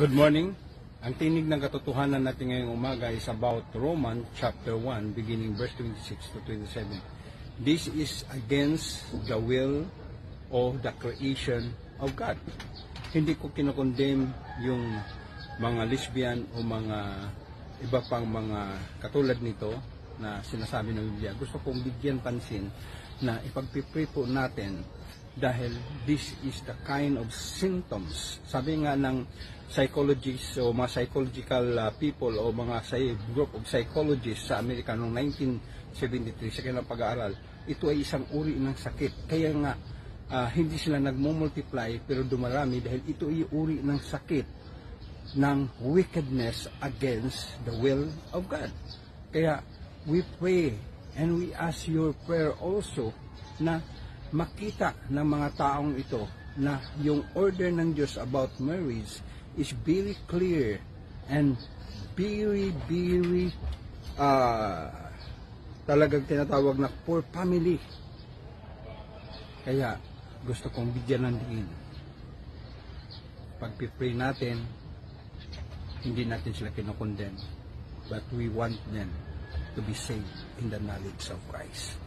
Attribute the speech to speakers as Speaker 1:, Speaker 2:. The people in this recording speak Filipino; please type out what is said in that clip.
Speaker 1: Good morning. Ang tinig ng katotohanan natin ngayong umaga is about Romans chapter 1 beginning verse 26 to 27. This is against the will of the creation of God. Hindi ko kinokondem yung mga lesbian o mga iba pang mga katulad nito na sinasabi ng Biblia. Gusto kong bigyan pansin na ipagpipray po natin dahil this is the kind of symptoms. Sabi nga ng psychologists o mga psychological people o mga group of psychologists sa Amerika noong 1973 sa kanilang pag-aaral, ito ay isang uri ng sakit. Kaya nga hindi sila nagmumultiply pero dumarami dahil ito ay uri ng sakit ng wickedness against the will of God. Kaya we pray and we ask your prayer also na makita ng mga taong ito na yung order ng Diyos about marriage is very clear and very talagang tinatawag na for family. Kaya gusto kong bigyan ng diin. Pag-pray natin, hindi natin sila kinokondem, but we want them to be saved in the knowledge of Christ.